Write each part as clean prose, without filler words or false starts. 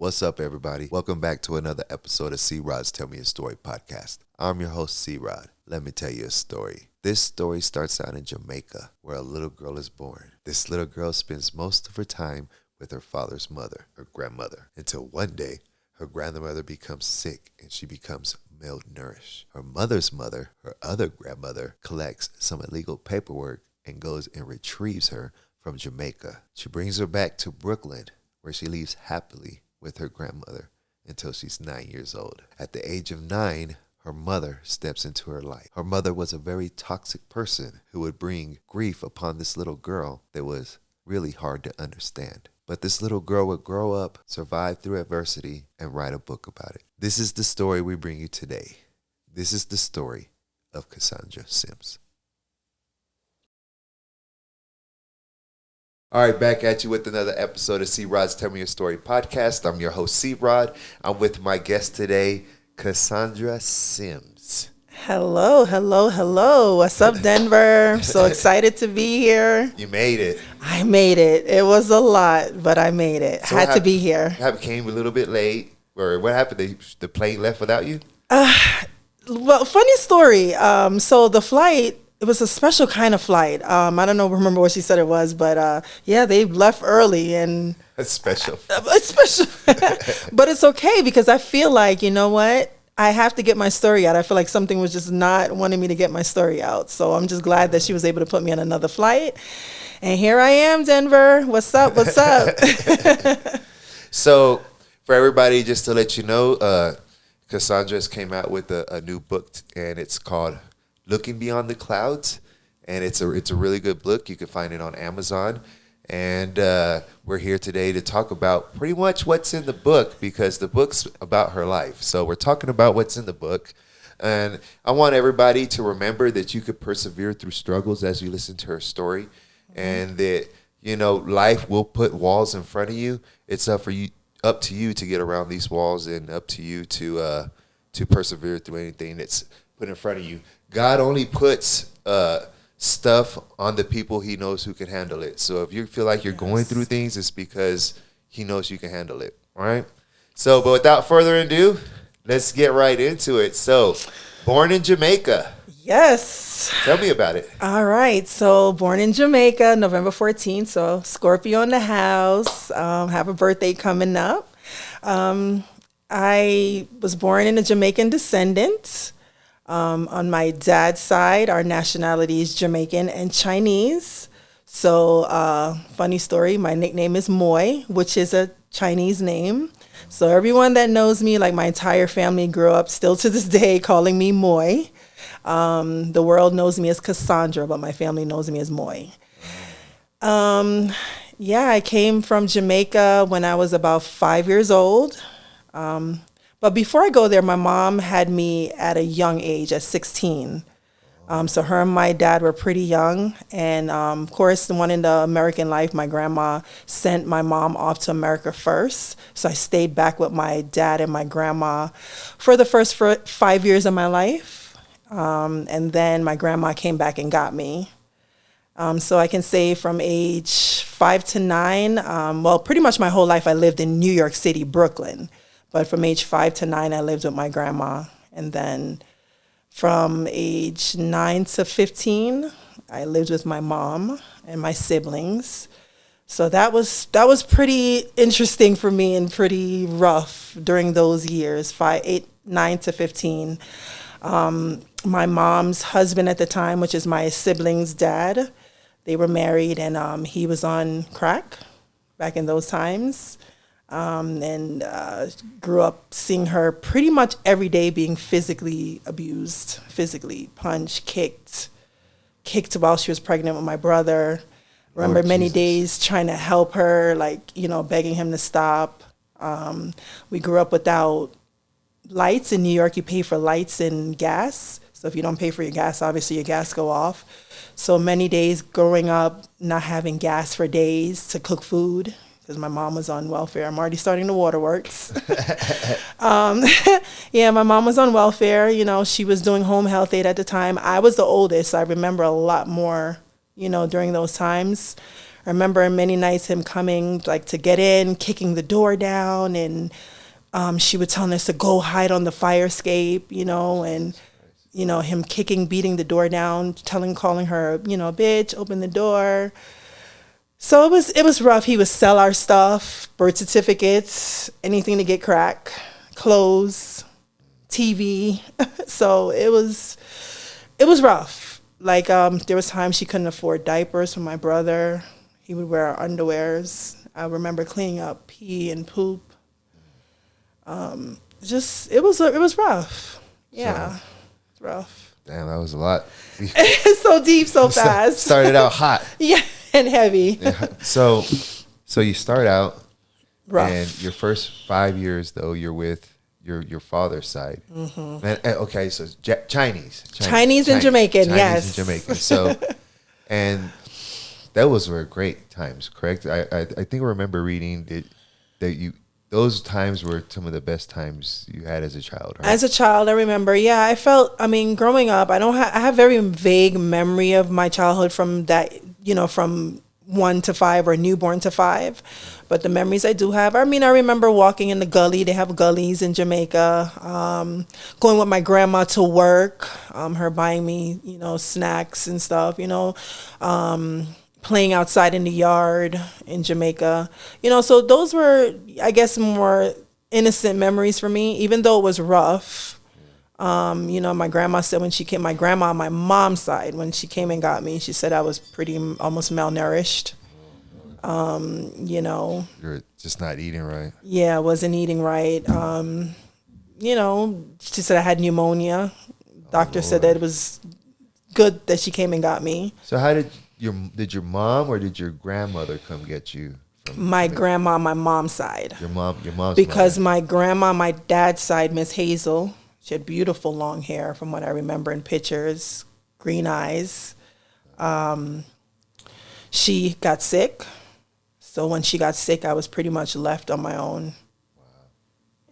What's up, everybody? Welcome back to another episode of C-Rod's Tell Me a Story podcast. I'm your host, C-Rod. Let me tell you a story. This story starts out in Jamaica, where a little girl is born. This little girl spends most of her time with her father's mother, her grandmother, until one day, her grandmother becomes sick and she becomes malnourished. Her mother's mother, her other grandmother, collects some illegal paperwork and goes and retrieves her from Jamaica. She brings her back to Brooklyn, where she lives happily with her grandmother until she's 9 years old. At the age of 9, her mother steps into her life. Her mother was a very toxic person who would bring grief upon this little girl that was really hard to understand. But this little girl would grow up, survive through adversity, and write a book about it. This is the story we bring you today. This is the story of Cassandra Simms. All right, back at you with another episode of C-Rod's Tell Me a Story podcast. I'm your host, C-Rod. I'm with my guest today, Cassandra Simms. Hello. What's up, Denver? I'm so excited to be here. You made it. I made it. It was a lot, but I made it. So had to be here. Came a little bit late. Or what happened? The plane left without you? Well, funny story. So the flight, it was a special kind of flight. I don't remember what she said it was, but yeah, they left early and It's special. It's special. But it's okay because I feel like, you know what? I have to get my story out. I feel like something was just not wanting me to get my story out. So I'm just glad that she was able to put me on another flight. And here I am, Denver. What's up? So for everybody, just to let you know, Cassandra's came out with a new book, and it's called Looking Beyond the Clouds, and it's a really good book. You can find it on Amazon, and we're here today to talk about pretty much what's in the book, because the book's about her life. So we're talking about what's in the book, and I want everybody to remember that you could persevere through struggles as you listen to her story, and that, you know, life will put walls in front of you. It's up to you to get around these walls, and up to you to persevere through anything that's put in front of you. God only puts stuff on the people he knows who can handle it. So if you feel like you're going through things, it's because he knows you can handle it. All right? So, but without further ado, let's get right into it. So, born in Jamaica. Yes. Tell me about it. All right. So born in Jamaica, November 14th. So Scorpio in the house. Have a birthday coming up. I was born in a Jamaican descendant. On my dad's side, our nationality is Jamaican and Chinese. So, funny story, my nickname is Moy, which is a Chinese name. So everyone that knows me, like my entire family grew up still to this day calling me Moy. The world knows me as Cassandra, but my family knows me as Moy. Yeah, I came from Jamaica when I was about 5 years old. But before I go there, my mom had me at a young age, at 16. So her and my dad were pretty young. And of course, the one in the American life, my grandma sent my mom off to America first. So I stayed back with my dad and my grandma for the first 5 years of my life. And then my grandma came back and got me. So I can say from age 5 to 9, well, pretty much my whole life I lived in New York City, Brooklyn. But from age 5 to 9, I lived with my grandma. And then from age 9 to 15, I lived with my mom and my siblings. So that was pretty interesting for me and pretty rough during those years, 9 to 15. My mom's husband at the time, which is my sibling's dad, they were married, and he was on crack back in those times. And grew up seeing her pretty much every day being physically abused, physically punched, kicked while she was pregnant with my brother. Remember many days trying to help her, like, you know, begging him to stop. We grew up without lights. In New York, you pay for lights and gas. So if you don't pay for your gas, obviously your gas go off. So many days growing up, not having gas for days to cook food, because my mom was on welfare. I'm already starting the waterworks. Yeah, my mom was on welfare. You know, she was doing home health aid at the time. I was the oldest, so I remember a lot more, you know, during those times. I I remember many nights him coming like to get in, kicking the door down, and she would tell us to go hide on the fire escape, and him kicking, beating the door down, calling her, bitch, open the door. So it was rough. He would sell our stuff, birth certificates, anything to get crack, clothes, TV. So it was rough. Like there was times she couldn't afford diapers for my brother. He would wear our underwears. I remember cleaning up pee and poop. It was rough. Yeah, it's rough. Damn, that was a lot. It's so deep, so fast. Started out hot. Yeah, and heavy. Yeah. So you start out rough. And your first 5 years, though, you're with your father's side. Mm-hmm. Okay, so Chinese and Jamaican, Chinese yes. and Jamaican. So, and those were great times, correct? I think I remember reading that those times were some of the best times you had as a child, right? As a child, I remember, growing up, I have very vague memory of my childhood from that, from 1 to 5 or newborn to 5. But the memories I do have, I remember walking in the gully. They have gullies in Jamaica. Going with my grandma to work, her buying me, snacks and stuff, playing outside in the yard in Jamaica. So those were, I guess, more innocent memories for me, even though it was rough. My grandma said my grandma on my mom's side, when she came and got me, she said I was almost malnourished. You're just not eating right. Yeah, I wasn't eating right. She said I had pneumonia. Doctor said that it was good that she came and got me. So how did your mom or did your grandmother come get you? My grandma on my mom's side. Your mom's because mother. My grandma, my dad's side, Miss Hazel, she had beautiful long hair from what I remember in pictures, green eyes. She got sick. So when she got sick, I was pretty much left on my own. Wow.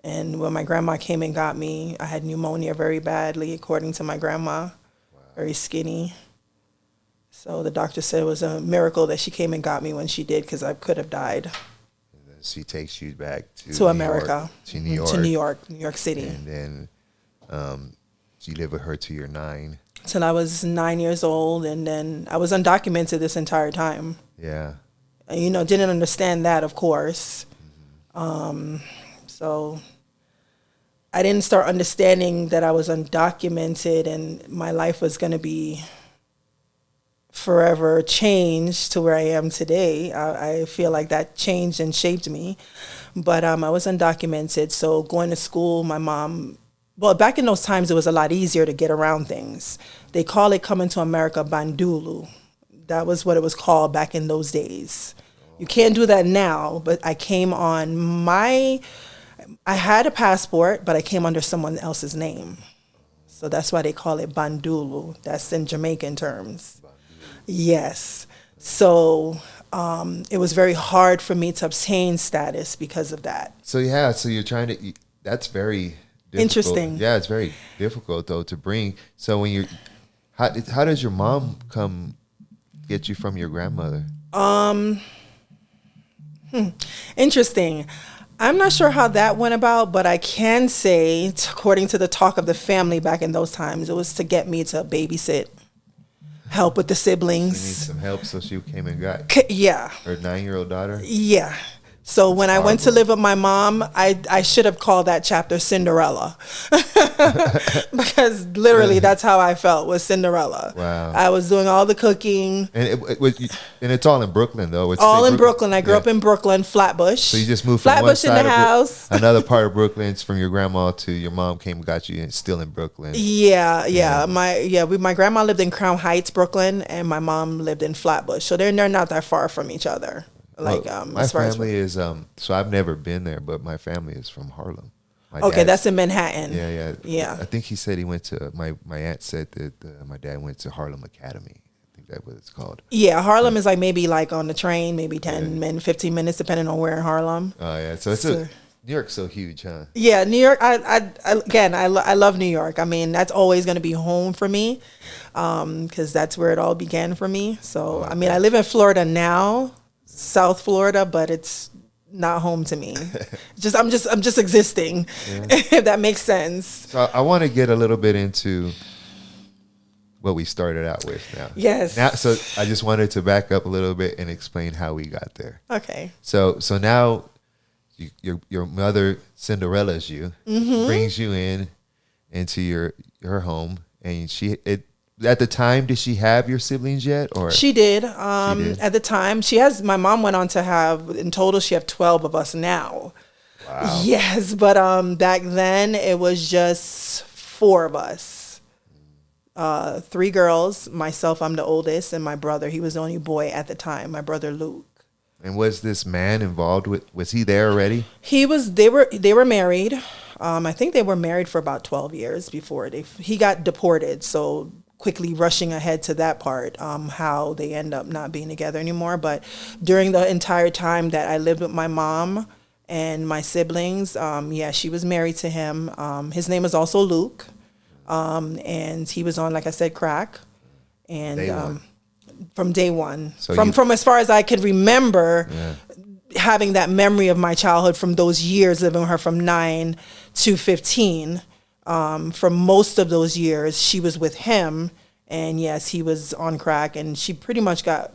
And when my grandma came and got me, I had pneumonia very badly, according to my grandma. Wow. Very skinny. So the doctor said it was a miracle that she came and got me when she did, because I could have died. And then she takes you back to America. To New York. To New York City. And then you live with her till you're 9. Till I was 9 years old, and then I was undocumented this entire time. Yeah. And, didn't understand that, of course. Mm-hmm. So I didn't start understanding that I was undocumented and my life was going to be forever changed to where I am today. I feel like that changed and shaped me. But I was undocumented, so going to school, my mom... Well, back in those times, it was a lot easier to get around things. They call it coming to America bandulu. That was what it was called back in those days. You can't do that now, but I came on I had a passport, but I came under someone else's name. So that's why they call it bandulu. That's in Jamaican terms. Bandulu. Yes. So it was very hard for me to obtain status because of that. So you're trying to, that's very difficult. Interesting. Yeah, it's very difficult though to bring. So when how does your mom come get you from your grandmother? Interesting. I'm not sure how that went about, but I can say, according to the talk of the family back in those times, it was to get me to babysit, help with the siblings. She needs some help, so she came and got yeah. her 9-year-old daughter? Yeah. So when I went to live with my mom, I should have called that chapter Cinderella. Because literally that's how I felt, was Cinderella. Wow. I was doing all the cooking. And it's all in Brooklyn, though. It's all in Brooklyn. I grew up in Brooklyn, Flatbush. So you just moved from one side in the house. Another part of Brooklyn, it's from your grandma to your mom came and got you, and it's still in Brooklyn. Yeah. My grandma lived in Crown Heights, Brooklyn, and my mom lived in Flatbush. So they're not that far from each other. My family is so I've never been there, but my family is from Harlem. That's in Manhattan. Yeah. I think he said he went to my aunt said that my dad went to Harlem Academy. I think that's what it's called. Yeah, Harlem is maybe on the train, maybe 10 minutes, 15 minutes, depending on where in Harlem. Oh yeah, so New York's so huge, huh? Yeah, New York. I love New York. I mean, that's always going to be home for me, because that's where it all began for me. So I live in Florida now. South Florida, but it's not home to me. I'm just existing, if that makes sense. So I want to get a little bit into what we started out with now. Yes. Now, so I just wanted to back up a little bit and explain how we got there. Okay. So now your mother Cinderella's you, brings you into her home, and at the time, did she have your siblings yet, or she did? She did? At the time, my mom went on to have, in total, she have 12 of us now. Wow. Yes, but back then it was just 4 of us. 3 girls, myself, I'm the oldest, and my brother, he was the only boy at the time, my brother Luke. And was this man involved was he there already? They were married. I think they were married for about 12 years before he got deported. So quickly rushing ahead to that part, how they end up not being together anymore. But during the entire time that I lived with my mom and my siblings, she was married to him. His name is also Luke. And he was on, like I said, crack. And from day one, so from as far as I could remember, having that memory of my childhood from those years, living with her from 9 to 15. For most of those years, she was with him, and yes, he was on crack, and she pretty much got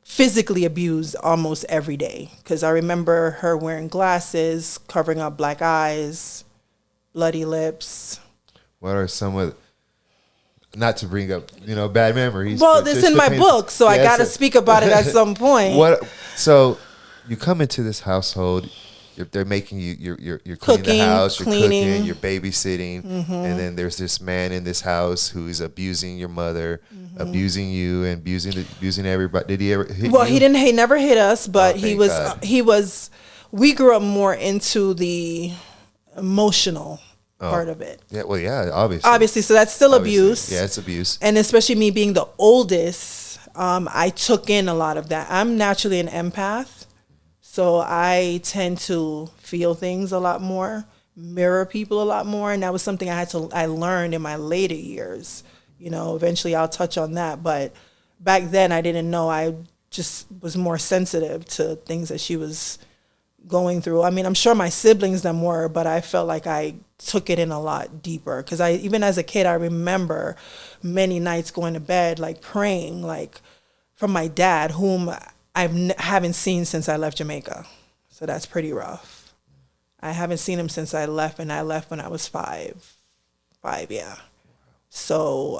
physically abused almost every day. Because I remember her wearing glasses, covering up black eyes, bloody lips. What are some of, not to bring up, bad memories? Well, this in my book, so I got to speak about it at some point. So you come into this household. They're making you're cleaning the house, you're cooking, you're babysitting, and then there's this man in this house who is abusing your mother, abusing you, and abusing everybody. Did he ever hit you? He never hit us, but he was. We grew up more into the emotional part of it. Yeah, well, yeah, obviously. So that's still abuse. Yeah, it's abuse. And especially me being the oldest, I took in a lot of that. I'm naturally an empath. So I tend to feel things a lot more, mirror people a lot more, and that was something I learned in my later years. Eventually I'll touch on that, but back then I didn't know. I just was more sensitive to things that she was going through. I mean, I'm sure my siblings them were, but I felt like I took it in a lot deeper, because even as a kid, I remember many nights going to bed like praying, like from my dad, whom I haven't seen since I left Jamaica. So that's pretty rough. I haven't seen him since I left, and I left when I was 5. Yeah. So,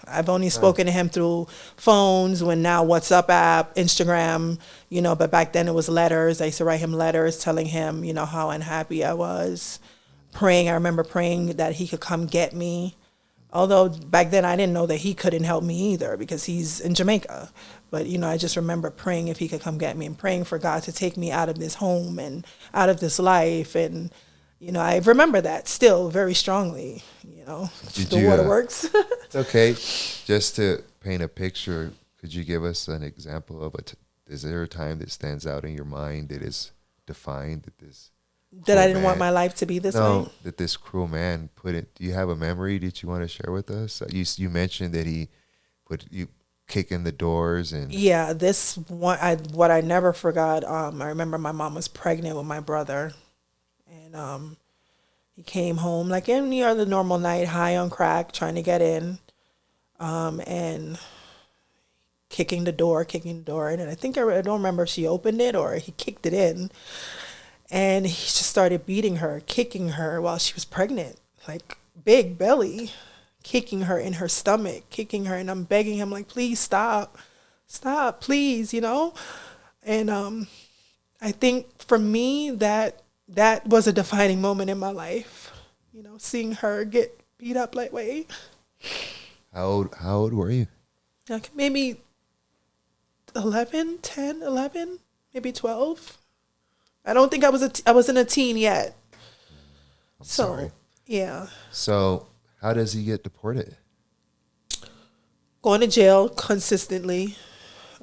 I've only spoken to him through phones, when now WhatsApp app, Instagram, but back then it was letters. I used to write him letters telling him, how unhappy I was. Praying, I remember praying that he could come get me. Although back then I didn't know that he couldn't help me either, because he's in Jamaica. But, I just remember praying if he could come get me, and praying for God to take me out of this home and out of this life. And, I remember that still very strongly, the waterworks. It's okay. Just to paint a picture, could you give us an example of is there a time that stands out in your mind that is defined that I didn't want my life to be this way? No, that this cruel man put it. Do you have a memory that you want to share with us? You mentioned that he put you kicking the doors and this one. What I never forgot. I remember my mom was pregnant with my brother, and he came home like any other normal night, high on crack, trying to get in, and kicking the door, and I think I don't remember if she opened it or he kicked it in. And he just started beating her, kicking her while she was pregnant, like big belly, kicking her in her stomach, kicking her. And I'm begging him, like, please stop, please, And I think for me, that was a defining moment in my life, seeing her get beat up that way. How old were you? Like maybe 11, maybe 12. I don't think I wasn't a teen yet. Sorry. Yeah. So how does he get deported? Going to jail consistently.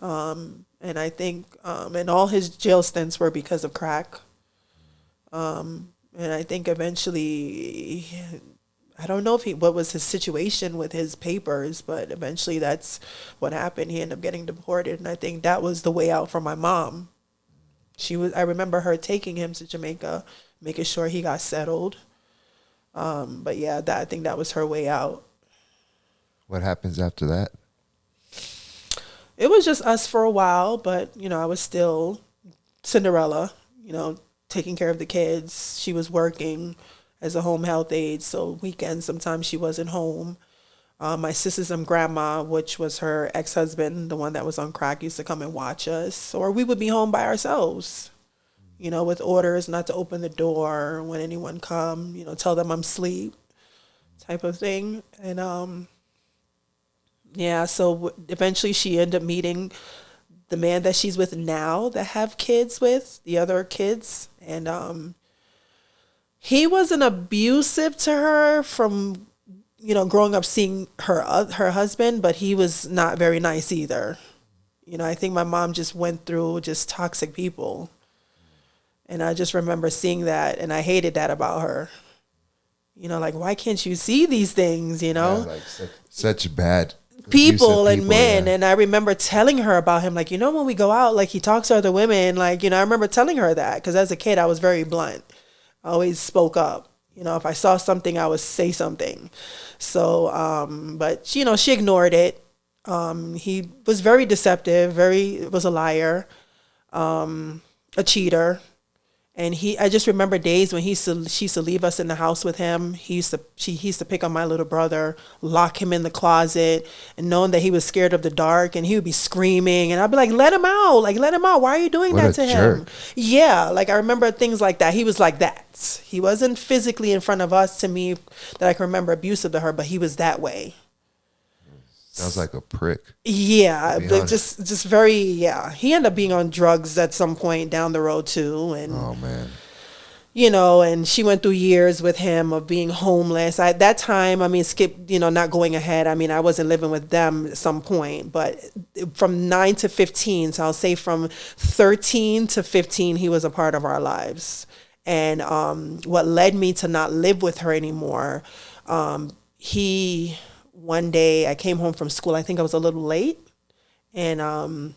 And I think, and all his jail stints were because of crack. And I think eventually, I don't know what was his situation with his papers, but eventually that's what happened. He ended up getting deported, and I think that was the way out for my mom. I remember her taking him to Jamaica, making sure he got settled. But yeah, I think that was her way out. What happens after that? It was just us for a while, but I was still Cinderella, taking care of the kids. She was working as a home health aide, so weekends sometimes she wasn't home. My sister's grandma, which was her ex-husband, the one that was on crack, used to come and watch us, or we would be home by ourselves, with orders not to open the door when anyone come, tell them I'm asleep, type of thing. And yeah, so eventually she ended up meeting the man that she's with now, that have kids with the other kids, and he wasn't abusive to her from growing up seeing her husband, but he was not very nice either. I think my mom just went through just toxic people, and I just remember seeing that, and I hated that about her. Like, why can't you see these things? Yeah, like such bad people and men. Yeah. And I remember telling her about him, like, when we go out, like, he talks to other women, like, I remember telling her that, because as a kid I was very blunt. I always spoke up. If I saw something, I would say something. So but she ignored it. He was very deceptive, was a liar, a cheater. And I just remember days when she used to leave us in the house with him. He used to pick on my little brother, lock him in the closet, and knowing that he was scared of the dark, and he would be screaming, and I'd be like, let him out. Why are you doing that to him? Yeah, like, I remember things like that. He was like that. He wasn't physically in front of us, to me, that I can remember abusive to her, but he was that way. Sounds like a prick. Yeah, just very, yeah. He ended up being on drugs at some point down the road too, and oh man, and she went through years with him of being homeless. At that time, not going ahead. I wasn't living with them at some point, but from 9 to 15, so I'll say from 13 to 15, he was a part of our lives. And what led me to not live with her anymore, one day I came home from school. I think I was a little late, and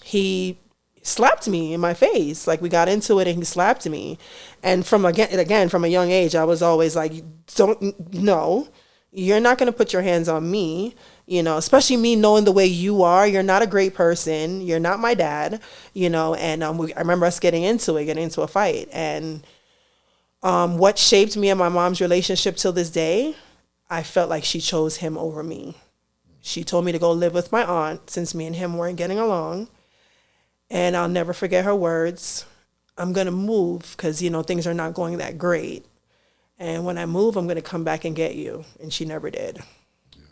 he slapped me in my face. Like, we got into it and he slapped me. And from a young age, I was always like, no, you're not going to put your hands on me, especially me knowing the way you are. You're not a great person. You're not my dad, and I remember us getting into a fight. And what shaped me and my mom's relationship till this day, I felt like she chose him over me. She told me to go live with my aunt since me and him weren't getting along. And I'll never forget her words. I'm going to move because, things are not going that great. And when I move, I'm going to come back and get you. And she never did. Yeah,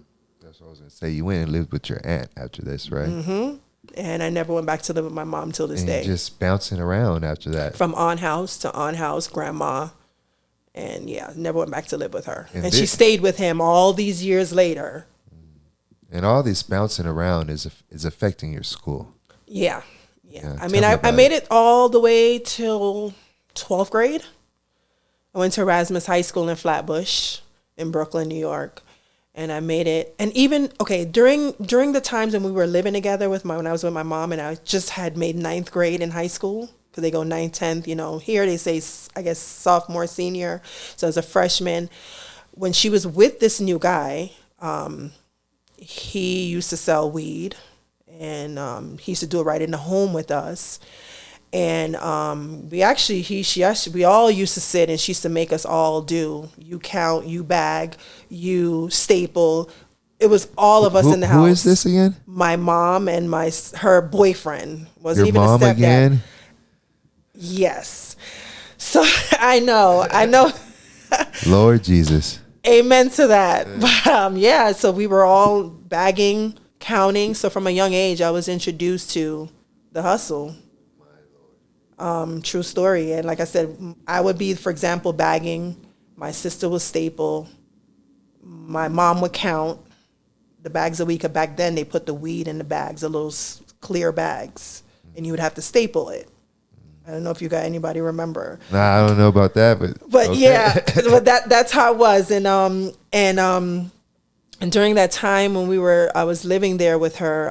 that's what I was going to say. You went and lived with your aunt after this, right? Mm-hmm. And I never went back to live with my mom till this day. Just bouncing around after that. From aunt house to aunt house, grandma. And yeah, never went back to live with her. And she stayed with him all these years later. And all this bouncing around is affecting your school. Yeah. I made it all the way till 12th grade. I went to Erasmus High School in Flatbush in Brooklyn, New York. And I made it. And even, during the times when we were living together when I was with my mom, and I just had made 9th grade in high school, because they go 9th, 10th, here they say, I guess, sophomore, senior. So as a freshman, when she was with this new guy, he used to sell weed, and he used to do it right in the home with us. And we all used to sit, and she used to make us all do, you count, you bag, you staple. It was all of us in the house. Who is this again? My mom and her boyfriend. Wasn't Your even mom a stepdad. again? Yes. So I know. Lord Jesus. Amen to that. But so we were all bagging, counting. So from a young age, I was introduced to the hustle. True story. And like I said, I would be, for example, bagging. My sister would staple. My mom would count the bags a week. Back then, they put the weed in the bags, the little clear bags, and you would have to staple it. I don't know if you got anybody remember. Nah, I don't know about that, But okay. yeah, but that's how it was. And during that time when I was living there with her,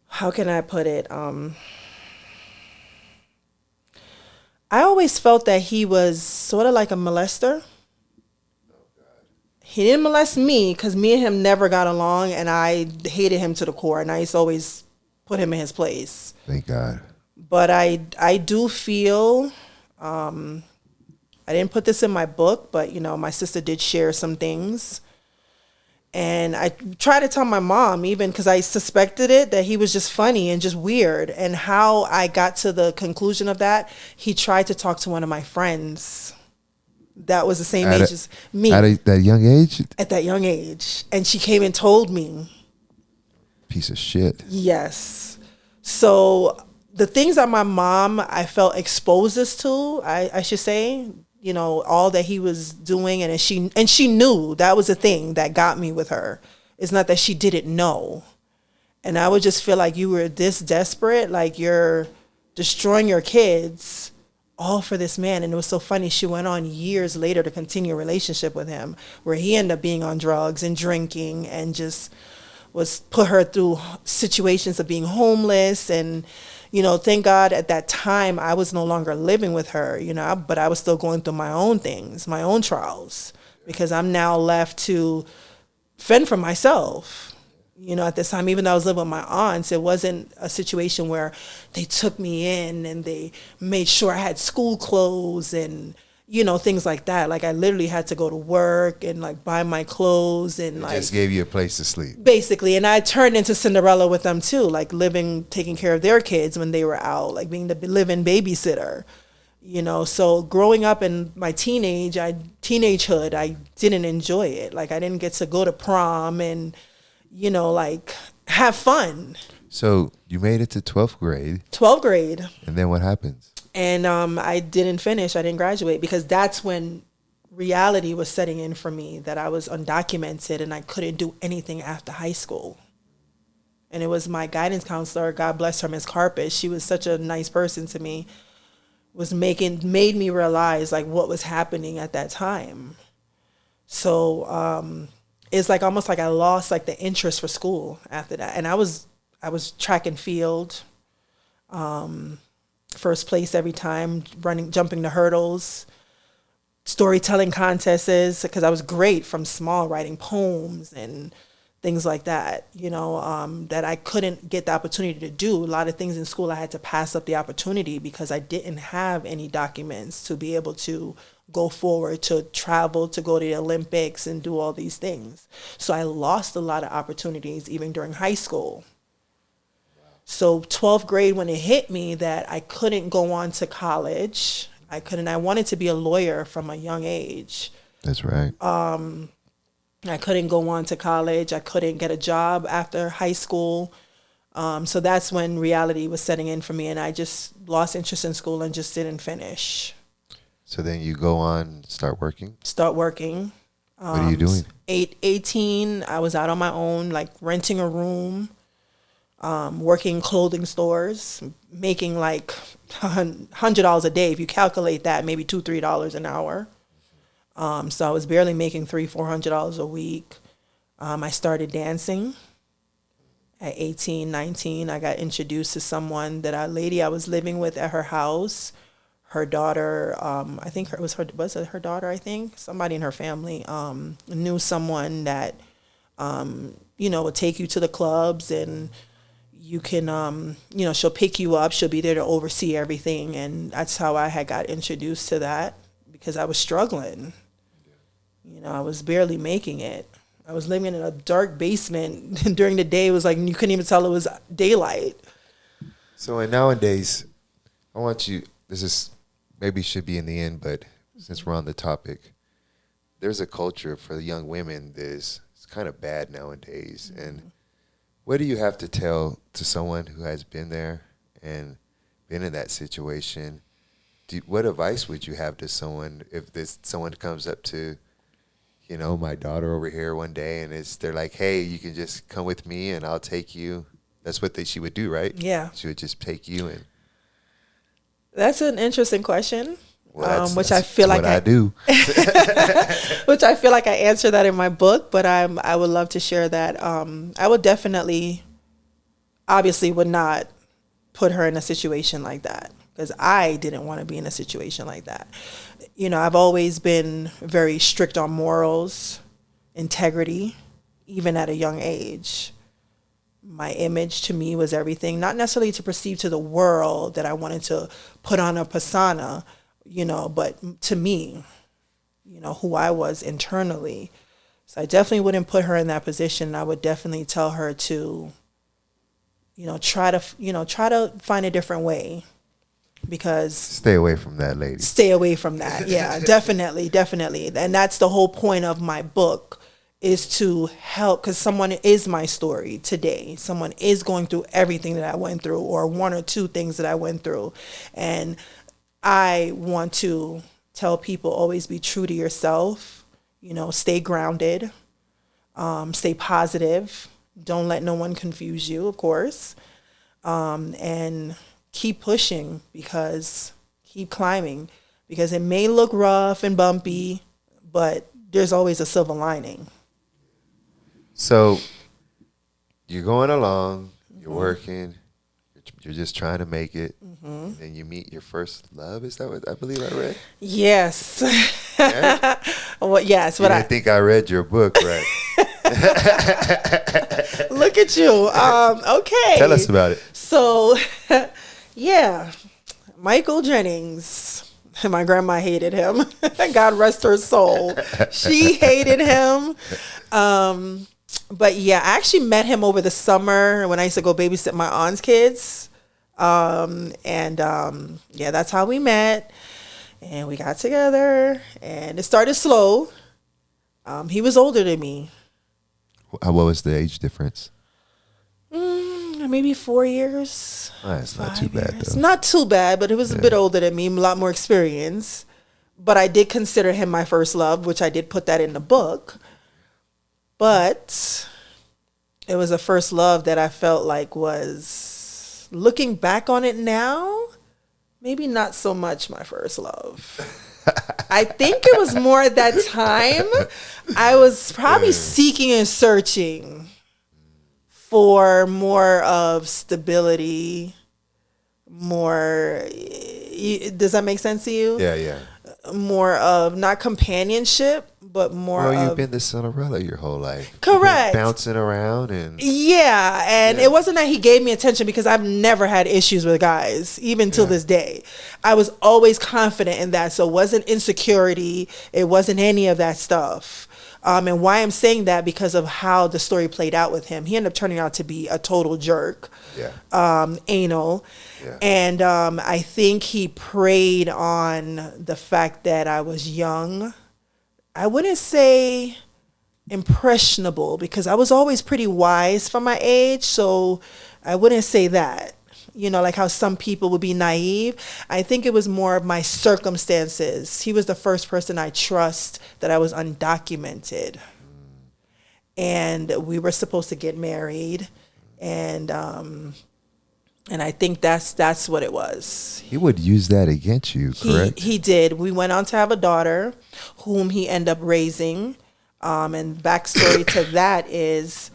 how can I put it? I always felt that he was sort of like a molester. He didn't molest me because me and him never got along, and I hated him to the core, and I used to always put him in his place. Thank God. But I do feel, I didn't put this in my book, but my sister did share some things. And I tried to tell my mom, even because I suspected it, that he was just funny and just weird. And how I got to the conclusion of that, he tried to talk to one of my friends that was the same age as me. At that young age? At that young age. And she came and told me. Piece of shit. Yes. So the things that my mom, I felt exposed us to, I should say, all that he was doing, and she knew. That was the thing that got me with her. It's not that she didn't know. And I would just feel like you were this desperate, like you're destroying your kids all for this man. And it was so funny. She went on years later to continue a relationship with him where he ended up being on drugs and drinking and just was put her through situations of being homeless. And thank God at that time I was no longer living with her, but I was still going through my own things, my own trials, because I'm now left to fend for myself. At this time, even though I was living with my aunts, it wasn't a situation where they took me in and they made sure I had school clothes and, things like that. Like I literally had to go to work and like buy my clothes and just gave you a place to sleep. Basically. And I turned into Cinderella with them too, like taking care of their kids when they were out, like being the living babysitter. So growing up in my teenagehood, I didn't enjoy it. Like I didn't get to go to prom and, like have fun. So you made it to 12th grade. 12th grade. And then what happens? And I didn't finish. I didn't graduate because that's when reality was setting in for me, that I was undocumented and I couldn't do anything after high school. And it was my guidance counselor, God bless her, Miss Carpet. She was such a nice person to me. Made me realize like what was happening at that time. So it's like almost like I lost like the interest for school after that. And I was track and field, first place every time, jumping the hurdles, storytelling contests, because I was great from small, writing poems and things like that, that I couldn't get the opportunity to do. A lot of things in school I had to pass up the opportunity because I didn't have any documents to be able to go forward, to travel, to go to the Olympics and do all these things. So I lost a lot of opportunities even during high school. So 12th grade, when it hit me that I couldn't go on to college, I wanted to be a lawyer from a young age. That's right. I couldn't go on to college. I couldn't get a job after high school. So that's when reality was setting in for me, and I just lost interest in school and just didn't finish. So then you go on, start working? Start working. What are you doing? 18, I was out on my own, like renting a room, working clothing stores, making like $100 a day. If you calculate that, maybe $2, $3 an hour. So I was barely making $300-$400 a week. I started dancing at 18, 19. I got introduced to someone, that a lady I was living with at her house. Her daughter, I think was it her daughter, I think? Somebody in her family knew someone that, would take you to the clubs and you can, she'll pick you up. She'll be there to oversee everything. And that's how I had got introduced to that, because I was struggling. I was barely making it. I was living in a dark basement. And during the day, it was like you couldn't even tell it was daylight. So nowadays, I want you, this is maybe should be in the end, but since we're on the topic, there's a culture for the young women that it's kind of bad nowadays. Mm-hmm. And what do you have to tell to someone who has been there and been in that situation? What advice would you have to someone if someone comes up to, my daughter over here one day and they're like, hey, you can just come with me and I'll take you That's what she would do, right? Yeah. She would just take you and. That's an interesting question. Well, which I feel like I do. Which I feel like I answer that in my book, but I would love to share that. I would definitely, obviously, would not put her in a situation like that because I didn't want to be in a situation like that. You know, I've always been very strict on morals, integrity, even at a young age. My image to me was everything, not necessarily to perceive to the world that I wanted to put on a persona, you know, but to me, you know, who I was internally. So I definitely wouldn't put her in that position. I would definitely tell her to, try to find a different way, because stay away from that, lady. Stay away from that. Yeah, definitely. And that's the whole point of my book, is to help, because someone is my story today. Someone is going through everything that I went through, or one or two things that I went through. And I want to tell people, always be true to yourself, stay grounded, stay positive. Don't let no one confuse you, of course. And keep pushing, keep climbing, because it may look rough and bumpy, but there's always a silver lining. So you're going along, you're working, you're just trying to make it, and then you meet your first love. Is that what I believe I read? Yes. Yeah? Well, yes. I think I read your book, right? Look at you. Okay. Tell us about it. So, yeah, Michael Jennings. My grandma hated him. God rest her soul. She hated him. But yeah, I actually met him over the summer when I used to go babysit my aunt's kids. Yeah, that's how we met. And we got together, and it started slow. He was older than me. What was the age difference? Maybe 4 years. It's not too bad, though. Not too bad, but he was a bit older than me, a lot more experience. But I did consider him my first love, which I did put that in the book. But it was a first love that I felt like was, looking back on it now, maybe not so much my first love. I think it was more at that time I was probably seeking and searching for more of stability, more, does that make sense to you? Yeah. More of, not companionship, but more of... you've been the Cinderella your whole life. Correct. Bouncing around and... Yeah, and it wasn't that he gave me attention, because I've never had issues with guys, even till this day. I was always confident in that, so it wasn't insecurity, it wasn't any of that stuff. And why I'm saying that, because of how the story played out with him. He ended up turning out to be a total jerk. Anal. Yeah. And I think he preyed on the fact that I was young. I wouldn't say impressionable, because I was always pretty wise for my age, so I wouldn't say that. Like how some people would be naive. I think it was more of my circumstances. He was the first person I trust that I was undocumented. And we were supposed to get married. And I think that's what it was. He would use that against you, correct? He did. We went on to have a daughter, whom he ended up raising. And backstory to that is...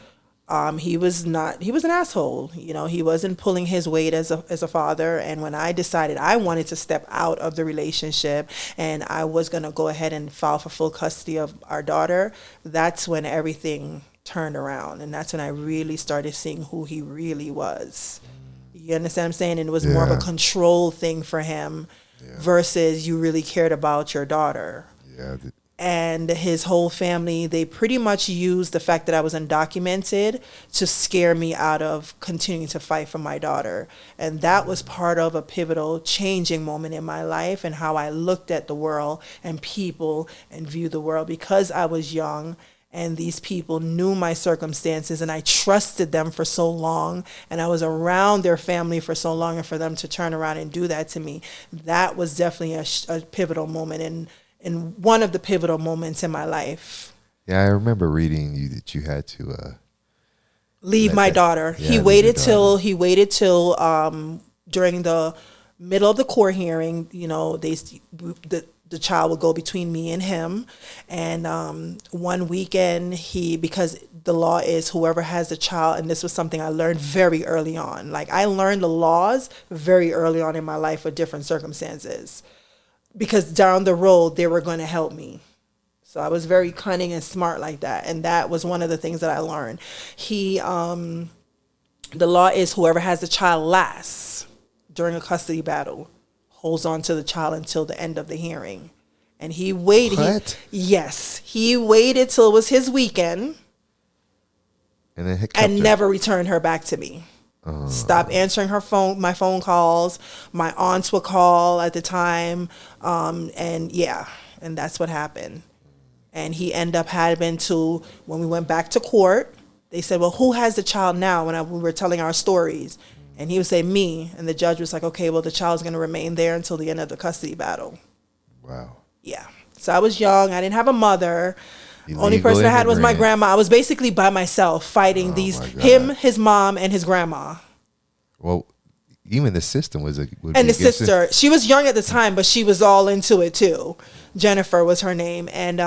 he was an asshole. He wasn't pulling his weight as a father. And when I decided I wanted to step out of the relationship and I was going to go ahead and file for full custody of our daughter, that's when everything turned around. And that's when I really started seeing who he really was. You understand what I'm saying? And it was more of a control thing for him versus you really cared about your daughter. Yeah. And his whole family, they pretty much used the fact that I was undocumented to scare me out of continuing to fight for my daughter. And that was part of a pivotal changing moment in my life and how I looked at the world and people and viewed the world, because I was young and these people knew my circumstances and I trusted them for so long and I was around their family for so long, and for them to turn around and do that to me, that was definitely a pivotal moment and one of the pivotal moments in my life. Yeah, I remember reading you that you had to leave my daughter. He waited till during the middle of the court hearing, you know, the child would go between me and him. And one weekend, because the law is whoever has the child, and this was something I learned very early on. Like, I learned the laws very early on in my life for different circumstances, because down the road, they were going to help me. So I was very cunning and smart like that. And that was one of the things that I learned. The law is whoever has the child last during a custody battle holds on to the child until the end of the hearing. And he waited. What? He waited till it was his weekend and never returned her back to me. Stopped answering my phone calls. My aunts would call at the time. And that's what happened. And he ended up having to, when we went back to court, they said, well, who has the child now? When we were telling our stories. And he would say, me. And the judge was like, okay, well, the child's going to remain there until the end of the custody battle. Wow. Yeah. So I was young. I didn't have a mother. Only person I had was my grandma. I was basically by myself fighting him, his mom, and his grandma. Well, even the system would and the sister. She was young at the time, but she was all into it too. Jennifer was her name. And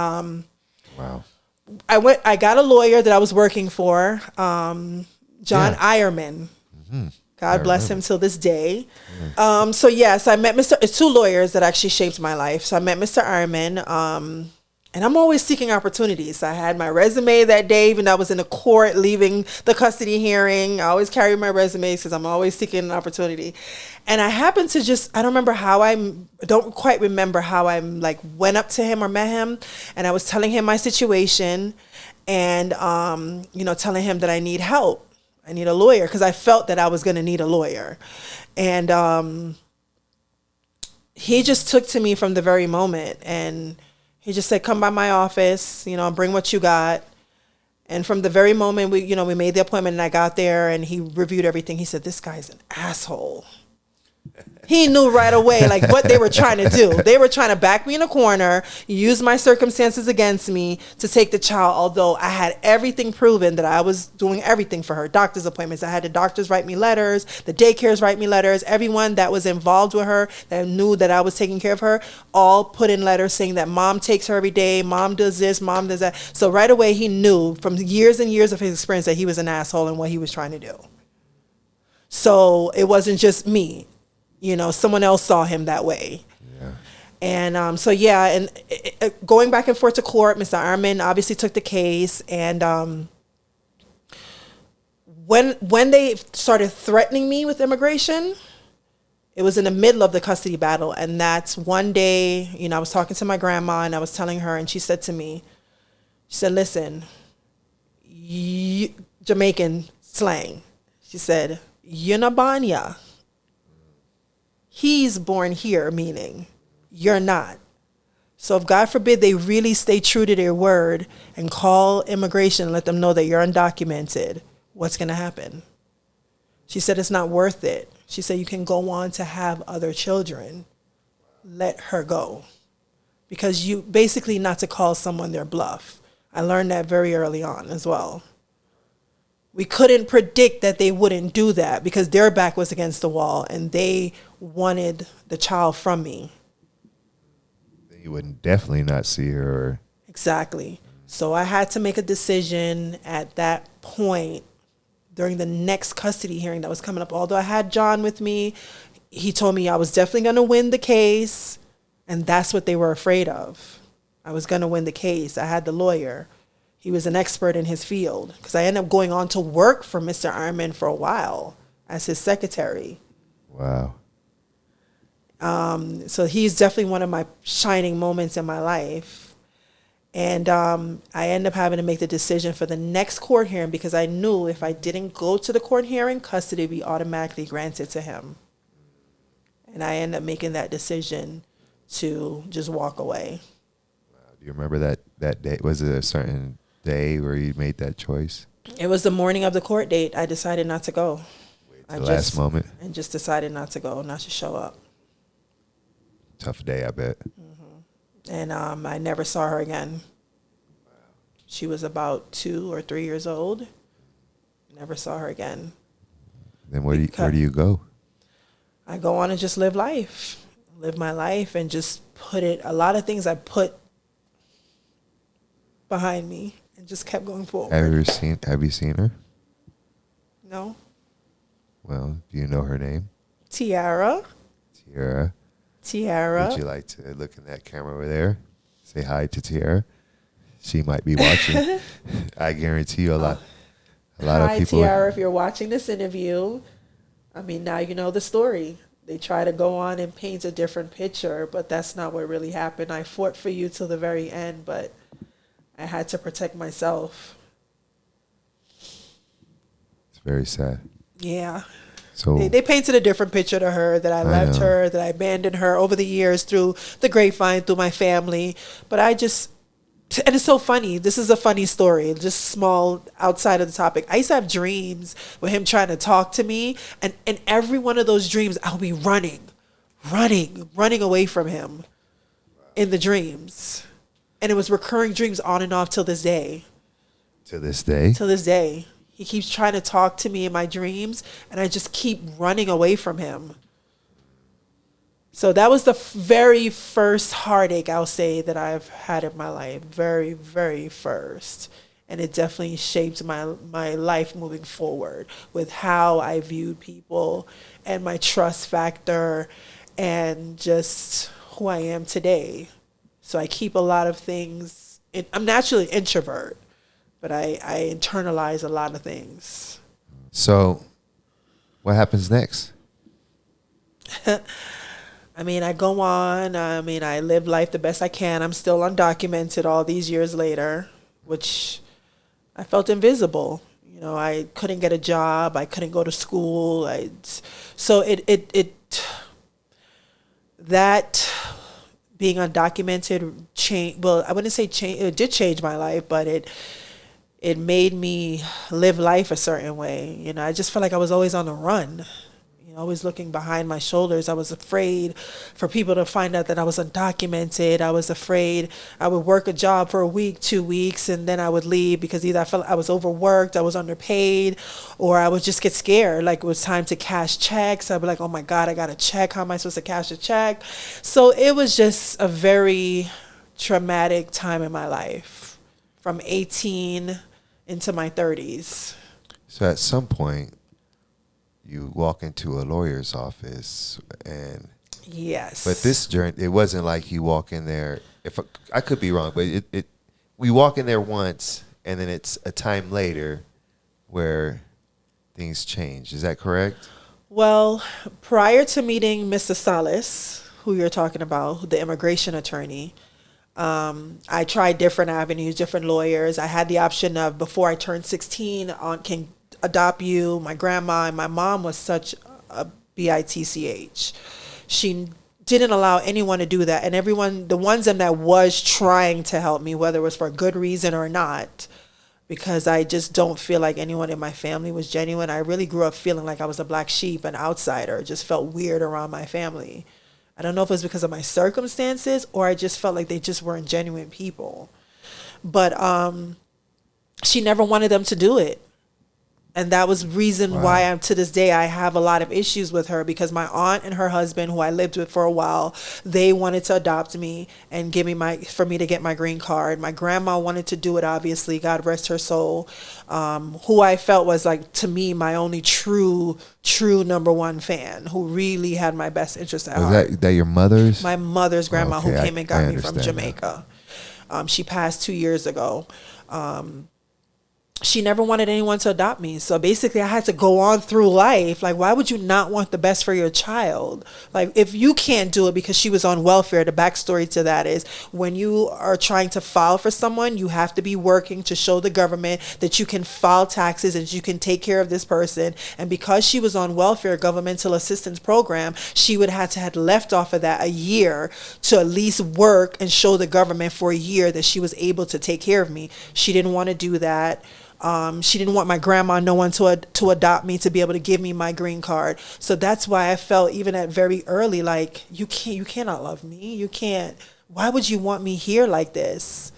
wow. I got a lawyer that I was working for, John Ironman. Mm-hmm. God bless him till this day. Mm. So I met it's two lawyers that actually shaped my life. So I met Mr. Ironman, and I'm always seeking opportunities. I had my resume that day, even though I was in the court leaving the custody hearing. I always carry my resume because I'm always seeking an opportunity. And I happened to I don't quite remember how I went up to him or met him. And I was telling him my situation and, telling him that I need help. I need a lawyer, because I felt that I was going to need a lawyer. And he just took to me from the very moment. And he just said, come by my office, bring what you got. And from the very moment we made the appointment and I got there and he reviewed everything, he said, this guy's an asshole. He knew right away what they were trying to do. They were trying to back me in a corner, use my circumstances against me to take the child, although I had everything proven that I was doing everything for her. Doctor's appointments. I had the doctors write me letters, the daycares write me letters. Everyone that was involved with her, that knew that I was taking care of her, all put in letters saying that mom takes her every day, mom does this, mom does that. So right away he knew from years and years of his experience that he was an asshole and what he was trying to do. So it wasn't just me. Someone else saw him that way. Yeah. And going back and forth to court, Mr. Armin obviously took the case. And when they started threatening me with immigration, it was in the middle of the custody battle. And that's one day, I was talking to my grandma and I was telling her, and she said to me, she said, listen, Jamaican slang. She said, Yunabanya. He's born here, meaning you're not. So if God forbid they really stay true to their word and call immigration and let them know that you're undocumented, what's going to happen? She said, it's not worth it. She said, you can go on to have other children. Let her go. Because you basically not to call someone their bluff. I learned that very early on as well. We couldn't predict that they wouldn't do that because their back was against the wall and they wanted the child from me. You would definitely not see her. Exactly. So I had to make a decision at that point during the next custody hearing that was coming up. Although I had John with me, he told me I was definitely going to win the case. And that's what they were afraid of. I was going to win the case. I had the lawyer. He was an expert in his field because I ended up going on to work for Mr. Ironman for a while as his secretary. Wow. So he's definitely one of my shining moments in my life. And I ended up having to make the decision for the next court hearing because I knew if I didn't go to the court hearing, custody would be automatically granted to him. And I ended up making that decision to just walk away. Wow. Do you remember that day? Was it a certain day where you made that choice? It was the morning of the court date. I decided not to go. The last moment? And just decided not to go, not to show up. Tough day, I bet. Mm-hmm. And I never saw her again. Wow. She was about 2 or 3 years old. Never saw her again. Then where do you go? I go on and just live my life, and just a lot of things I put behind me and just kept going forward. Have you seen her? No. Well, do you know her name? Tiara. Would you like to look in that camera over there? Say hi to Tiara. She might be watching. I guarantee you a lot of people. Hi, Tiara, if you're watching this interview, I mean, now you know the story. They try to go on and paint a different picture, but that's not what really happened. I fought for you till the very end, but I had to protect myself. It's very sad. Yeah. So they painted a different picture to her, that I left her, that I abandoned her over the years through the grapevine, through my family. But and it's so funny. This is a funny story, just small outside of the topic. I used to have dreams with him trying to talk to me. And in every one of those dreams, I'll be running away from him in the dreams. And it was recurring dreams on and off till this day. To this day? Till this day. He keeps trying to talk to me in my dreams, and I just keep running away from him. So that was the very first heartache, I'll say, that I've had in my life. Very, very first. And it definitely shaped my life moving forward with how I viewed people and my trust factor and just who I am today. So I keep a lot of things. I'm naturally an introvert, but I internalize a lot of things. So what happens next? I mean, I go on. I mean, I live life the best I can. I'm still undocumented all these years later, which I felt invisible. You know, I couldn't get a job. I couldn't go to school. That being undocumented changed. Well, I wouldn't say change. It did change my life, but it made me live life a certain way. You know, I just felt like I was always on the run. You know, always looking behind my shoulders. I was afraid for people to find out that I was undocumented. I was afraid I would work a job for a week, 2 weeks, and then I would leave because either I felt I was overworked, I was underpaid, or I would just get scared. Like it was time to cash checks. I'd be like, oh my God, I got a check. How am I supposed to cash a check? So it was just a very traumatic time in my life from 18 into my 30s. So at some point, you walk into a lawyer's office, and yes. But this journey, it wasn't like you walk in there. If I could be wrong, but we walk in there once, and then it's a time later where things change. Is that correct? Well, prior to meeting Mr. Salas, who you're talking about, the immigration attorney, I tried different avenues, different lawyers. I had the option of, before I turned 16, can adopt you. My grandma and my mom was such a bitch. She didn't allow anyone to do that. And everyone, the ones that was trying to help me, whether it was for a good reason or not, because I just don't feel like anyone in my family was genuine. I really grew up feeling like I was a black sheep, an outsider. It just felt weird around my family. I don't know if it was because of my circumstances, or I just felt like they just weren't genuine people. But she never wanted them to do it. And that was reason why to this day I have a lot of issues with her, because my aunt and her husband, who I lived with for a while, they wanted to adopt me and give me for me to get my green card. My grandma wanted to do it, obviously, God rest her soul, who I felt was, like, to me, my only true number one fan, who really had my best interest at heart. Was that your mother's? My mother's grandma, who came and got me from that. Jamaica. She passed 2 years ago. She never wanted anyone to adopt me. So basically I had to go on through life. Like, why would you not want the best for your child? Like, if you can't do it because she was on welfare, the backstory to that is, when you are trying to file for someone, you have to be working to show the government that you can file taxes and you can take care of this person. And because she was on welfare, governmental assistance program, she would have to have left off of that a year to at least work and show the government for a year that she was able to take care of me. She didn't want to do that. She didn't want my grandma, no one to adopt me, to be able to give me my green card. So that's why I felt, even at very early, like, you cannot love me. You can't. Why would you want me here like this?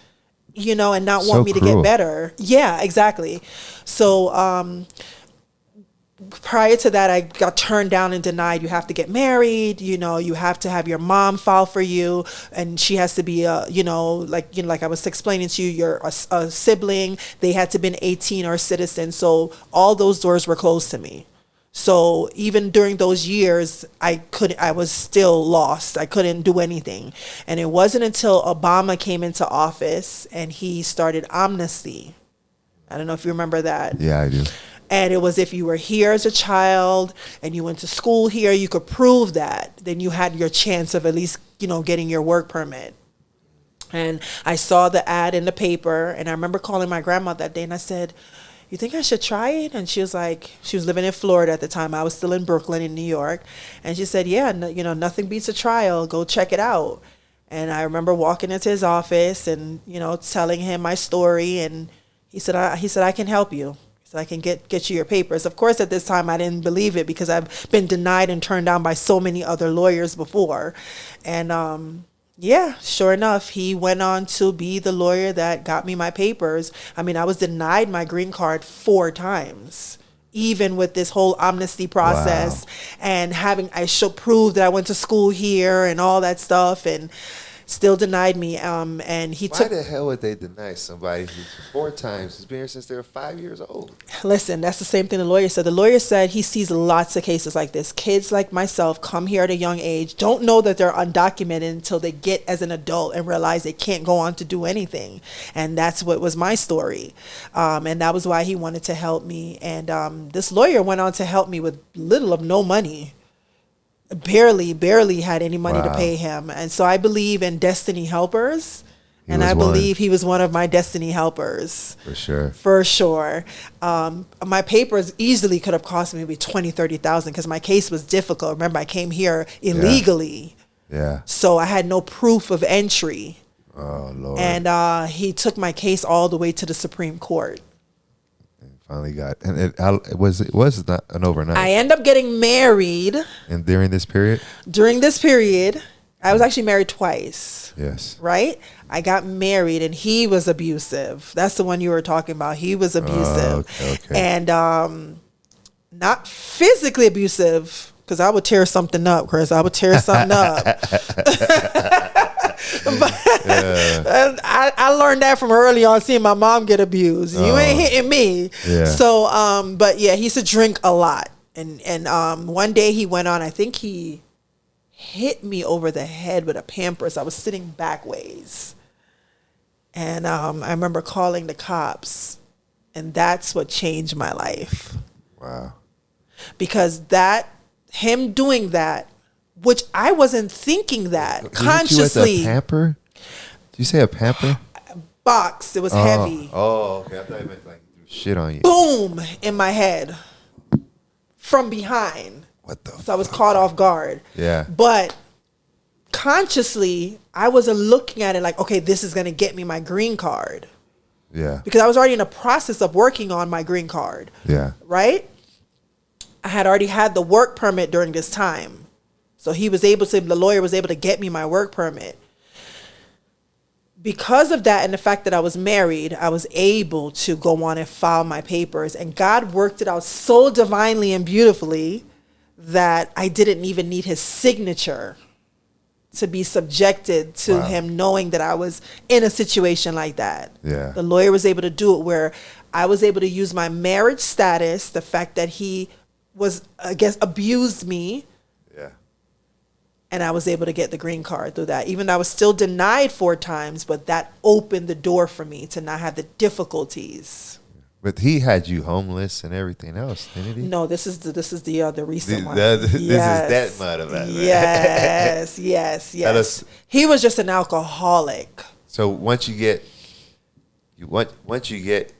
and not So want me to cruel. get better. Yeah, exactly. So prior to that, I got turned down and denied. You have to get married. You have to have your mom file for you, and she has to be like I was explaining to you, you're a sibling. They had to be 18 or a citizen. So all those doors were closed to me. So even during those years, I was still lost. I couldn't do anything. And it wasn't until Obama came into office and he started amnesty. I don't know if you remember that. Yeah, I do. And it was if you were here as a child and you went to school here, you could prove that, then you had your chance of at least, getting your work permit. And I saw the ad in the paper, and I remember calling my grandma that day and I said, you think I should try it? And she was like, she was living in Florida at the time. I was still in Brooklyn in New York. And she said, yeah, nothing beats a trial. Go check it out. And I remember walking into his office and, telling him my story. And he said, I can help you. So I can get you your papers. Of course, at this time, I didn't believe it because I've been denied and turned down by so many other lawyers before. And sure enough, he went on to be the lawyer that got me my papers. I mean, I was denied my green card 4 times, even with this whole amnesty process. Wow. And I should prove that I went to school here and all that stuff. And still denied me. And he took. Why the hell would they deny somebody who's 4 times has been here since they were 5 years old? Listen, that's the same thing the lawyer said. The lawyer said he sees lots of cases like this. Kids like myself come here at a young age, don't know that they're undocumented until they get as an adult and realize they can't go on to do anything. And that's what was my story. And that was why he wanted to help me. And this lawyer went on to help me with little of no money. Barely had any money to pay him. And so I believe in destiny helpers. And I believe he was one of my destiny helpers. For sure. My papers easily could have cost me maybe $20,000-$30,000 because my case was difficult. Remember, I came here illegally. Yeah. So I had no proof of entry. Oh, Lord. And he took my case all the way to the Supreme Court. Finally got, and it was not an overnight. I end up getting married. And during this period, I was actually married twice. Yes. Right? I got married and he was abusive. That's the one you were talking about. He was abusive. Okay. And not physically abusive, because I would tear something up, Chris. I would tear something up. But I learned that from early on, seeing my mom get abused. You ain't hitting me. Yeah. So, but yeah, he used to drink a lot. And one day he went on, I think he hit me over the head with a Pampers. I was sitting back ways. And I remember calling the cops. And that's what changed my life. Wow. Because him doing that, which I wasn't thinking that consciously. You with a pamper? Did you say a pamper? Box. It was heavy. Oh, okay. I thought you meant like shit on you. Boom in my head from behind. What the? So I was caught off guard. Yeah. But consciously, I wasn't looking at it like, okay, this is going to get me my green card. Yeah. Because I was already in the process of working on my green card. Yeah. Right? I had already had the work permit during this time. So the lawyer was able to get me my work permit. Because of that and the fact that I was married, I was able to go on and file my papers. And God worked it out so divinely and beautifully that I didn't even need his signature to be subjected to him knowing that I was in a situation like that. Yeah. The lawyer was able to do it where I was able to use my marriage status, the fact that he was, I guess, abused me. Yeah. And I was able to get the green card through that. Even though I was still denied 4 times, but that opened the door for me to not have the difficulties. But he had you homeless and everything else, didn't he? No, this is the recent one. This is that part of it. Yes. He was just an alcoholic. So once you get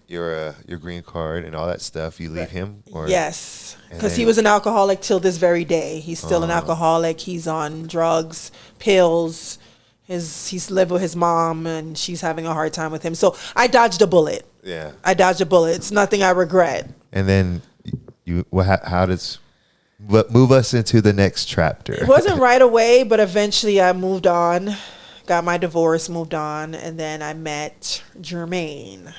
your green card and all that stuff, you leave him? Or? Yes, because he was an alcoholic till this very day. He's still an alcoholic. He's on drugs, pills. He's lived with his mom, and she's having a hard time with him. So I dodged a bullet. Yeah, I dodged a bullet. It's nothing I regret. And then how does move us into the next chapter? It wasn't right away, but eventually I moved on. got my divorce, moved on, and then I met Jermaine,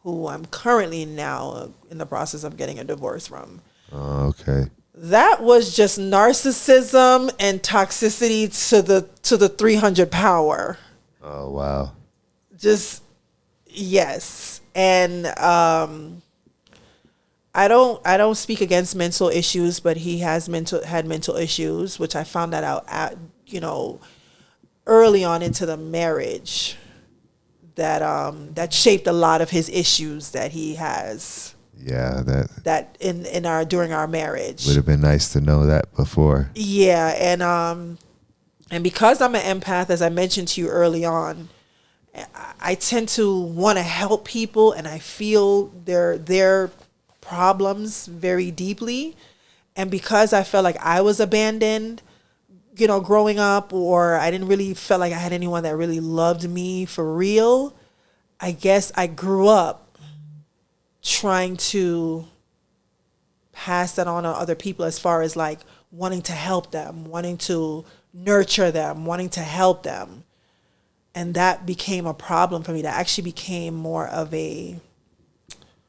who I'm currently now in the process of getting a divorce from. Oh, okay. That was just narcissism and toxicity to the 300 power. Oh, wow. Just yes. And I don't speak against mental issues, but he had mental issues, which I found that out at, early on into the marriage, that shaped a lot of his issues that he has. Yeah, that in our during our marriage. Would have been nice to know that before. Yeah, and because I'm an empath, as I mentioned to you early on, I tend to want to help people, and I feel their problems very deeply. And because I felt like I was abandoned, growing up, or I didn't really feel like I had anyone that really loved me for real, I guess I grew up trying to pass that on to other people, as far as like wanting to help them, wanting to nurture them, wanting to help them. And that became a problem for me. That actually became more of a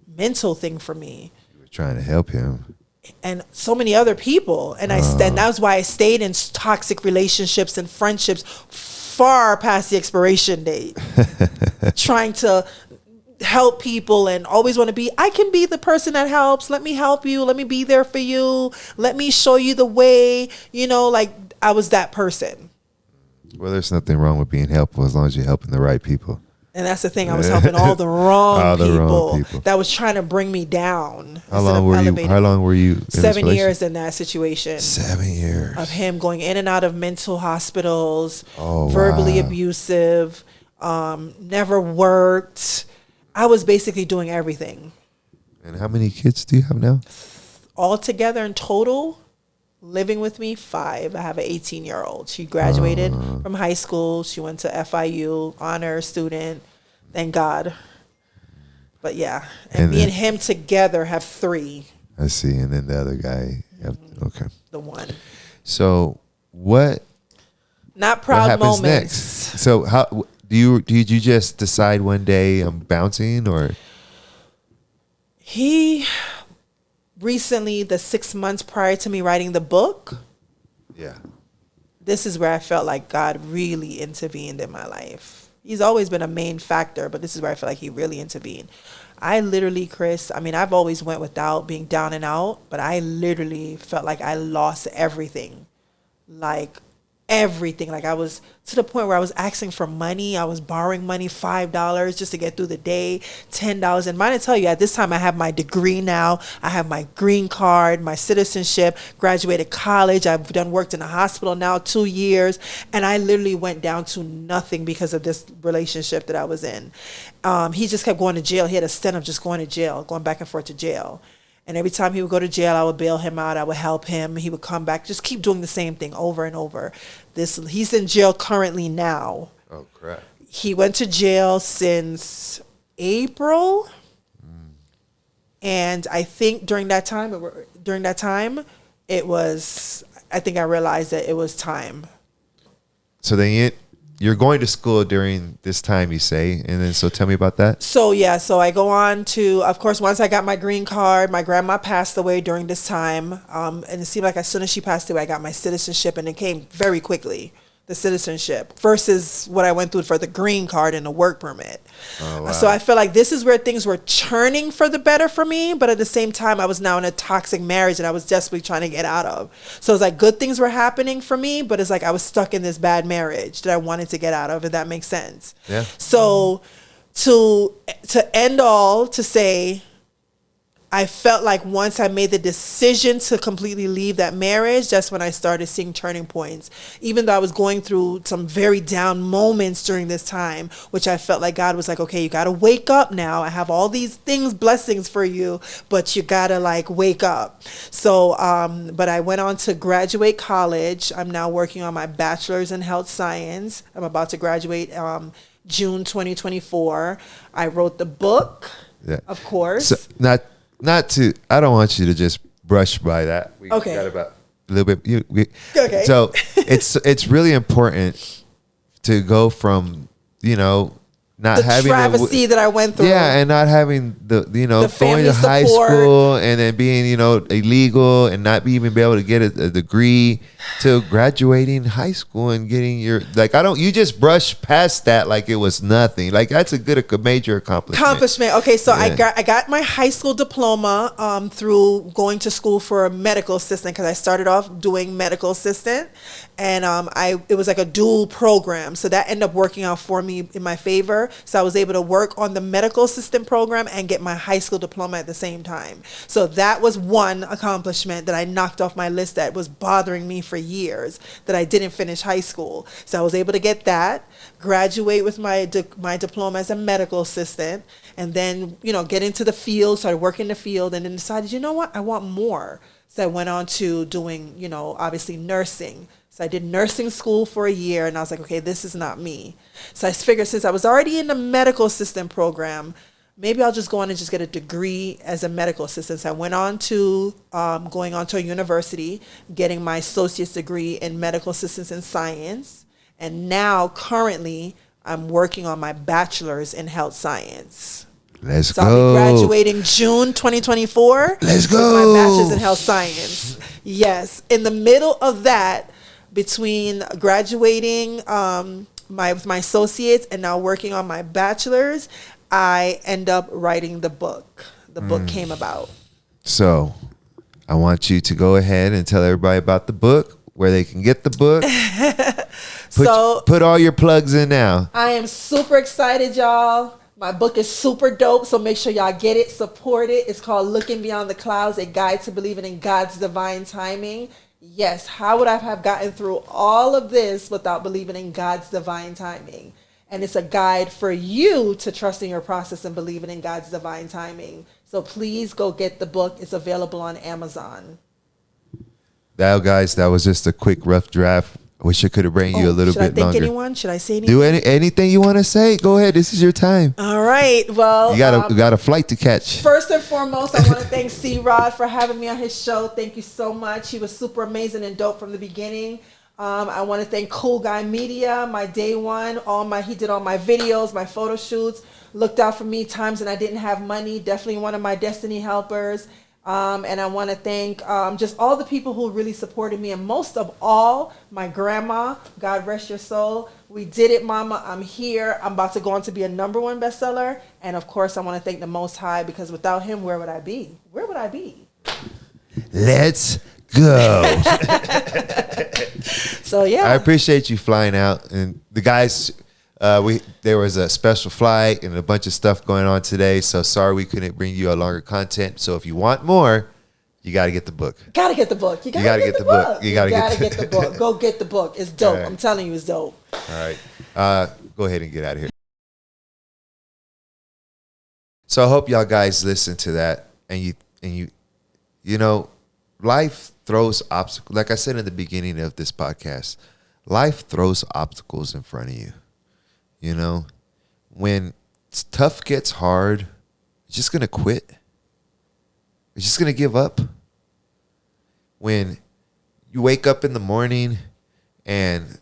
mental thing for me. You were trying to help him. And so many other people. And that's why I stayed in toxic relationships and friendships far past the expiration date. Trying to help people and always want to be, I can be the person that helps. Let me help you. Let me be there for you. Let me show you the way. Like I was that person. Well, there's nothing wrong with being helpful as long as you're helping the right people. And that's the thing. I was helping all the wrong people that was trying to bring me down. How long were you in 7 years in that situation. 7 years. Of him going in and out of mental hospitals, verbally abusive, never worked. I was basically doing everything. And how many kids do you have now? Altogether in total, living with me, 5. I have an 18-year-old. She graduated from high school. She went to FIU, honor student. Thank God. But yeah, and me and him together have 3. I see. And then the other guy. Okay. The one. So what? Not proud what moments. Next? So how did you just decide one day I'm bouncing, or? He recently, the 6 months prior to me writing the book. Yeah. This is where I felt like God really intervened in my life. He's always been a main factor, but this is where I feel like he really intervened. I literally, Chris, I've always went without being down and out, but I literally felt like I lost everything. Like everything. Like I was to the point where I was asking for money. I was borrowing money, $5 just to get through the day, $10. And mind to tell you, at this time I have my degree now. I have my green card, my citizenship, graduated college. I've worked in a hospital now 2 years. And I literally went down to nothing because of this relationship that I was in. He just kept going to jail. He had a stint of just going to jail, going back and forth to jail. And every time he would go to jail, I would bail him out. I would help him. He would come back, just keep doing the same thing over and over. He's in jail currently now. Oh, crap. He went to jail since April. And I think during that time, I think I realized that it was time. So then you're going to school during this time, you say, and then so tell me about that. So I go on to, of course, once I got my green card, my grandma passed away during this time, and it seemed like as soon as she passed away, I got my citizenship, and it came very quickly, the citizenship, versus what I went through for the green card and the work permit. Oh, wow. So I feel like this is where things were churning for the better for me, but at the same time, I was now in a toxic marriage that I was desperately trying to get out of. So it's like good things were happening for me, but it's like I was stuck in this bad marriage that I wanted to get out of, if that makes sense. Yeah. So to end all, to say, I felt like once I made the decision to completely leave that marriage, that's when I started seeing turning points. Even though I was going through some very down moments during this time, which I felt like God was like, okay, you got to wake up now. I have all these things, blessings for you, but you got to like wake up. So, but I went on to graduate college. I'm now working on my bachelor's in health science. I'm about to graduate June 2024. I wrote the book, of course. So I don't want you to just brush by that. We got about a little bit. Okay. So it's really important to go from, not The having travesty that I went through. Yeah, and not having the The going to high support. school and then being illegal and not even be able to get a degree, to graduating high school and getting your you just brush past that like it was nothing. Like that's a major accomplishment. Okay, so yeah. I got my high school diploma through going to school for a medical assistant, because I started off doing medical assistant, and it was like a dual program, so that ended up working out for me in my favor. So I was able to work on the medical assistant program and get my high school diploma at the same time. So that was one accomplishment that I knocked off my list that was bothering me for years, that I didn't finish high school. So I was able to get that, graduate with my diploma as a medical assistant, and then get into the field, started working in the field, and then decided, you know what, I want more. So I went on to doing, obviously nursing. So I did nursing school for a year, and I was like, okay, this is not me. So I figured, since I was already in the medical assistant program, maybe I'll just go on and just get a degree as a medical assistant. So I went on to going on to a university, getting my associate's degree in medical assistance in science. And now currently I'm working on my bachelor's in health science. Let's so go. I'll be graduating June 2024. Let's go. With my bachelor's in health science. Yes. In the middle of that, between graduating with my associates and now working on my bachelor's, I end up writing the book. The book came about. So I want you to go ahead and tell everybody about the book, where they can get the book. Put all your plugs in now. I am super excited, y'all. My book is super dope, so make sure y'all get it, support it. It's called Looking Beyond the Clouds, A Guide to Believing in God's Divine Timing. Yes, how would I have gotten through all of this without believing in God's divine timing? And it's a guide for you to trust in your process and believing in God's divine timing. So please go get the book. It's available on Amazon. Now, guys, that was just a quick rough draft. I wish I could have bring you a little bit longer. Should I thank anyone? Should I say anything? Do anything you want to say. Go ahead. This is your time. All right. Well, you got a flight to catch. First and foremost, I want to thank C-Rod for having me on his show. Thank you so much. He was super amazing and dope from the beginning. I want to thank Cool Guy Media, my day one. He did all my videos, my photo shoots, looked out for me times when I didn't have money. Definitely one of my destiny helpers. And I want to thank just all the people who really supported me, and most of all, my grandma. God rest your soul. We did it, Mama. I'm here. I'm about to go on to be a #1 bestseller. And of course, I want to thank the Most High, because without him, where would I be? Where would I be? Let's go. So yeah, I appreciate you flying out, and the guys. There was a special flight and a bunch of stuff going on today, so sorry we couldn't bring you a longer content. So if you want more, you got to get the book. Gotta get the book. You gotta get the book. You gotta get the book. Go get the book. It's dope. Right. I'm telling you, it's dope. All right, go ahead and get out of here. So I hope y'all guys listen to that, and life throws obstacles. Like I said in the beginning of this podcast, life throws obstacles in front of you. When stuff gets hard, you're just going to quit. You're just going to give up. When you wake up in the morning and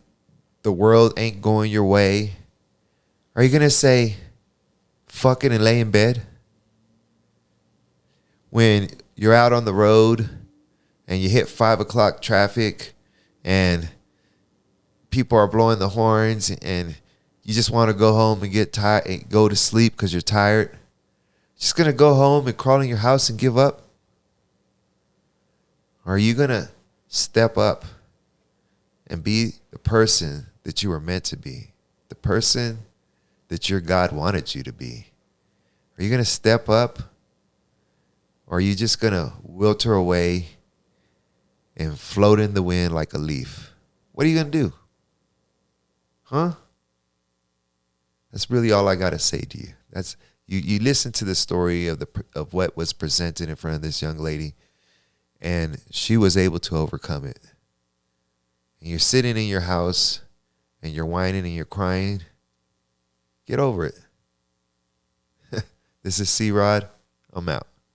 the world ain't going your way, are you going to say, fuck it, and lay in bed? When you're out on the road and you hit 5 o'clock traffic and people are blowing the horns and you just want to go home and get tired and go to sleep because you're tired, just going to go home and crawl in your house and give up? Or are you going to step up and be the person that you were meant to be, the person that your God wanted you to be? Are you going to step up, or are you just going to wilter away and float in the wind like a leaf? What are you going to do? Huh? That's really all I got to say to you. That's you listen to the story of what was presented in front of this young lady, and she was able to overcome it. And you're sitting in your house and you're whining and you're crying. Get over it. This is C-Rod. I'm out.